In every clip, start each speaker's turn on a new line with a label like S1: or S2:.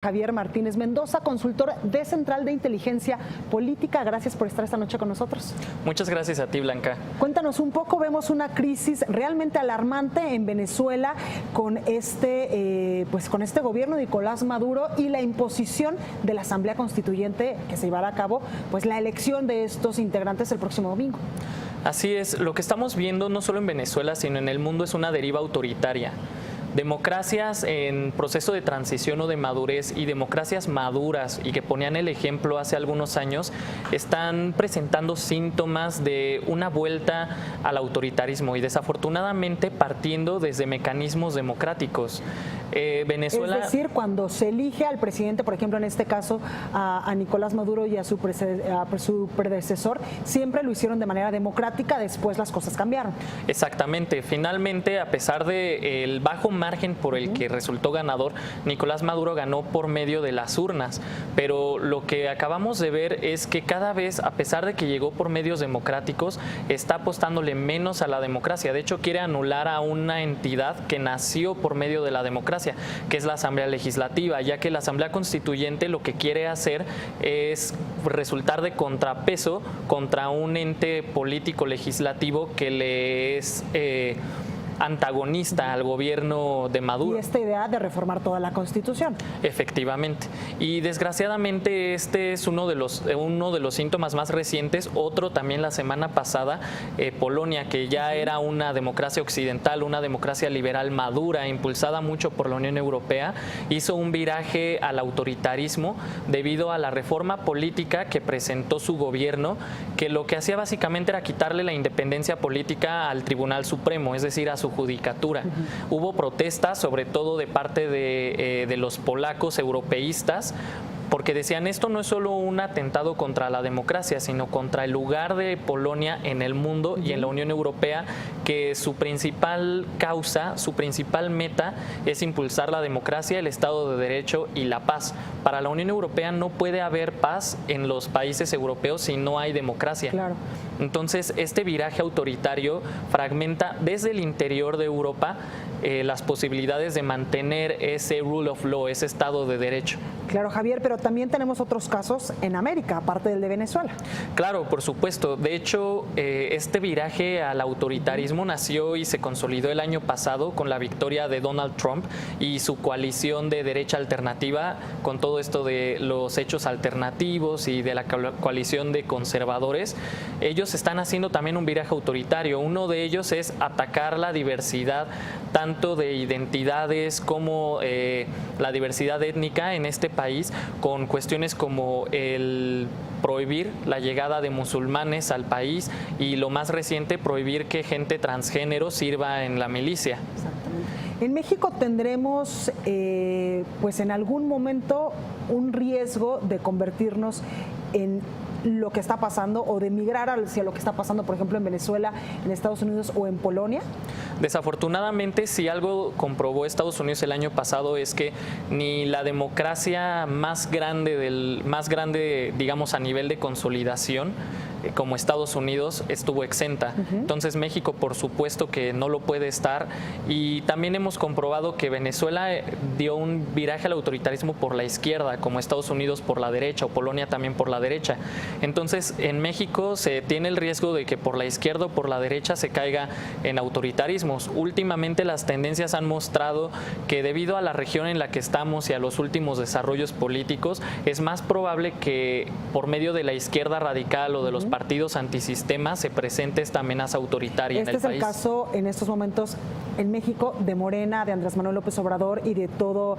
S1: Javier Martínez Mendoza, consultor de Central de Inteligencia Política. Gracias por estar esta noche con nosotros.
S2: Muchas gracias a ti, Blanca.
S1: Cuéntanos un poco, vemos una crisis realmente alarmante en Venezuela con este gobierno de Nicolás Maduro y la imposición de la Asamblea Constituyente que se llevará a cabo, pues la elección de estos integrantes el próximo domingo.
S2: Así es, lo que estamos viendo no solo en Venezuela, sino en el mundo es una deriva autoritaria. Democracias en proceso de transición o de madurez y democracias maduras y que ponían el ejemplo hace algunos años están presentando síntomas de una vuelta al autoritarismo y desafortunadamente partiendo desde mecanismos democráticos. Venezuela,
S1: es decir, cuando se elige al presidente, por ejemplo, en este caso a Nicolás Maduro y a su predecesor, siempre lo hicieron de manera democrática, después las cosas cambiaron.
S2: Exactamente, finalmente, a pesar del bajo margen por el que resultó ganador, Nicolás Maduro ganó por medio de las urnas, pero lo que acabamos de ver es que cada vez, a pesar de que llegó por medios democráticos, está apostándole menos a la democracia. De hecho, quiere anular a una entidad que nació por medio de la democracia, que es la Asamblea Legislativa, ya que la Asamblea Constituyente lo que quiere hacer es resultar de contrapeso contra un ente político legislativo que le es antagonista al gobierno de Maduro.
S1: Y esta idea de reformar toda la Constitución.
S2: Efectivamente. Y desgraciadamente este es uno de los síntomas más recientes. Otro también la semana pasada, Polonia, que ya era una democracia occidental, una democracia liberal madura, impulsada mucho por la Unión Europea, hizo un viraje al autoritarismo debido a la reforma política que presentó su gobierno, que lo que hacía básicamente era quitarle la independencia política al Tribunal Supremo, es decir, a su judicatura. Hubo protestas, sobre todo de parte de los polacos europeístas, porque decían esto no es solo un atentado contra la democracia, sino contra el lugar de Polonia en el mundo y en la Unión Europea, que su principal causa, su principal meta es impulsar la democracia, el Estado de Derecho y la paz. Para la Unión Europea no puede haber paz en los países europeos si no hay democracia.
S1: Claro.
S2: Entonces, este viraje autoritario fragmenta desde el interior de Europa las posibilidades de mantener ese rule of law, ese Estado de Derecho.
S1: Claro, Javier, pero también tenemos otros casos en América, aparte del de Venezuela.
S2: Claro, por supuesto. De hecho, este viraje al autoritarismo nació y se consolidó el año pasado con la victoria de Donald Trump y su coalición de derecha alternativa, con todo esto de los hechos alternativos y de la coalición de conservadores. Ellos están haciendo también un viraje autoritario. Uno de ellos es atacar la diversidad, tanto de identidades como la diversidad étnica en este país, con cuestiones como el prohibir la llegada de musulmanes al país y lo más reciente, prohibir que gente transgénero sirva en la milicia.
S1: Exactamente. En México tendremos pues en algún momento un riesgo de convertirnos en lo que está pasando o de migrar hacia lo que está pasando, por ejemplo, en Venezuela, en Estados Unidos o en Polonia?
S2: Desafortunadamente, si algo comprobó Estados Unidos el año pasado es que ni la democracia más grande, digamos, a nivel de consolidación, como Estados Unidos, estuvo exenta. Entonces México por supuesto que no lo puede estar, y también hemos comprobado que Venezuela dio un viraje al autoritarismo por la izquierda, como Estados Unidos por la derecha o Polonia también por la derecha. Entonces en México se tiene el riesgo de que por la izquierda o por la derecha se caiga en autoritarismos. Últimamente las tendencias han mostrado que debido a la región en la que estamos y a los últimos desarrollos políticos, es más probable que por medio de la izquierda radical o de los partidos antisistemas se presente esta amenaza autoritaria en el país.
S1: Este es el caso en estos momentos en México de Morena, de Andrés Manuel López Obrador y de todo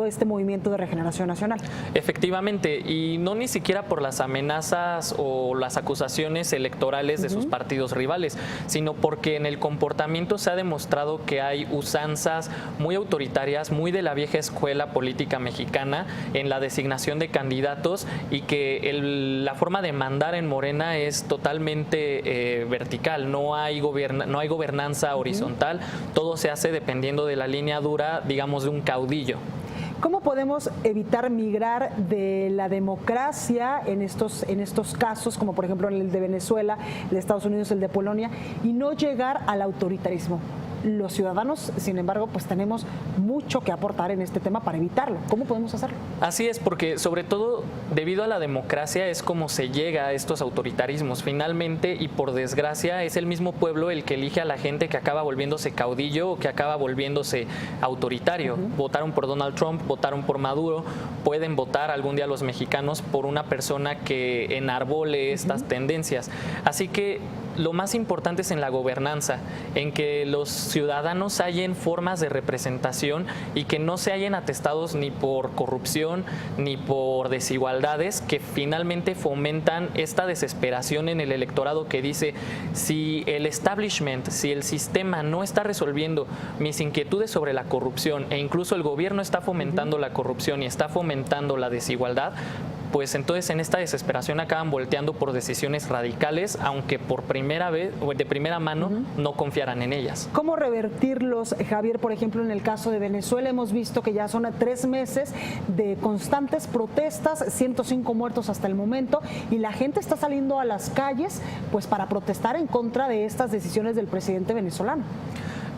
S1: este movimiento de regeneración nacional.
S2: Efectivamente, y no ni siquiera por las amenazas o las acusaciones electorales de sus partidos rivales, sino porque en el comportamiento se ha demostrado que hay usanzas muy autoritarias, muy de la vieja escuela política mexicana en la designación de candidatos, y que la forma de mandar en Morena es totalmente vertical, no hay gobernanza horizontal, todo se hace dependiendo de la línea dura, digamos, de un caudillo.
S1: ¿Cómo podemos evitar migrar de la democracia en estos casos, como por ejemplo el de Venezuela, el de Estados Unidos, el de Polonia, y no llegar al autoritarismo? Los ciudadanos, sin embargo, pues tenemos mucho que aportar en este tema para evitarlo. ¿Cómo podemos hacerlo?
S2: Así es, porque sobre todo debido a la democracia es como se llega a estos autoritarismos. Finalmente y por desgracia es el mismo pueblo el que elige a la gente que acaba volviéndose caudillo o que acaba volviéndose autoritario. Votaron por Donald Trump, votaron por Maduro, pueden votar algún día los mexicanos por una persona que enarbole estas tendencias. Así que lo más importante es en la gobernanza, en que los ciudadanos hallen formas de representación y que no se hallen atestados ni por corrupción ni por desigualdades que finalmente fomentan esta desesperación en el electorado que dice, si el establishment, si el sistema no está resolviendo mis inquietudes sobre la corrupción e incluso el gobierno está fomentando la corrupción y está fomentando la desigualdad, pues entonces en esta desesperación acaban volteando por decisiones radicales, aunque por primera vez o de primera mano no confiaran en ellas.
S1: ¿Cómo revertirlos, Javier? Por ejemplo, en el caso de Venezuela hemos visto que ya son 3 meses de constantes protestas, 105 muertos hasta el momento, y la gente está saliendo a las calles pues para protestar en contra de estas decisiones del presidente venezolano.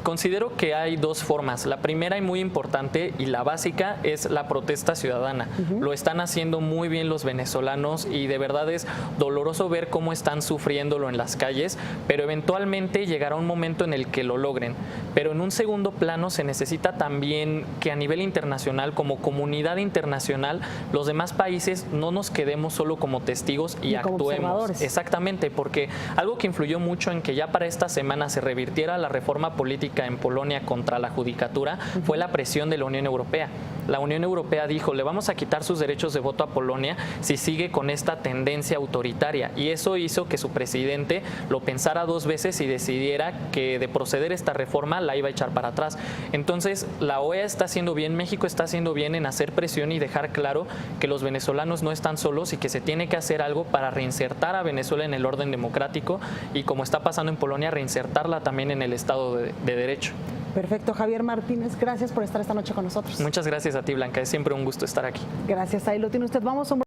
S2: Considero que hay dos formas. La primera y muy importante y la básica es la protesta ciudadana. Lo están haciendo muy bien los venezolanos y de verdad es doloroso ver cómo están sufriéndolo en las calles, pero eventualmente llegará un momento en el que lo logren. Pero en un segundo plano se necesita también que a nivel internacional, como comunidad internacional, los demás países no nos quedemos solo como testigos y actuemos. Exactamente, porque algo que influyó mucho en que ya para esta semana se revirtiera la reforma política en Polonia contra la judicatura fue la presión de la Unión Europea. La Unión Europea dijo, le vamos a quitar sus derechos de voto a Polonia si sigue con esta tendencia autoritaria, y eso hizo que su presidente lo pensara 2 veces y decidiera que de proceder esta reforma la iba a echar para atrás. Entonces la OEA está haciendo bien, México está haciendo bien en hacer presión y dejar claro que los venezolanos no están solos y que se tiene que hacer algo para reinsertar a Venezuela en el orden democrático y, como está pasando en Polonia, reinsertarla también en el Estado de Derecho.
S1: Perfecto. Javier Martínez, gracias por estar esta noche con nosotros.
S2: Muchas gracias a ti, Blanca. Es siempre un gusto estar aquí.
S1: Gracias. Ahí lo tiene usted. Vamos a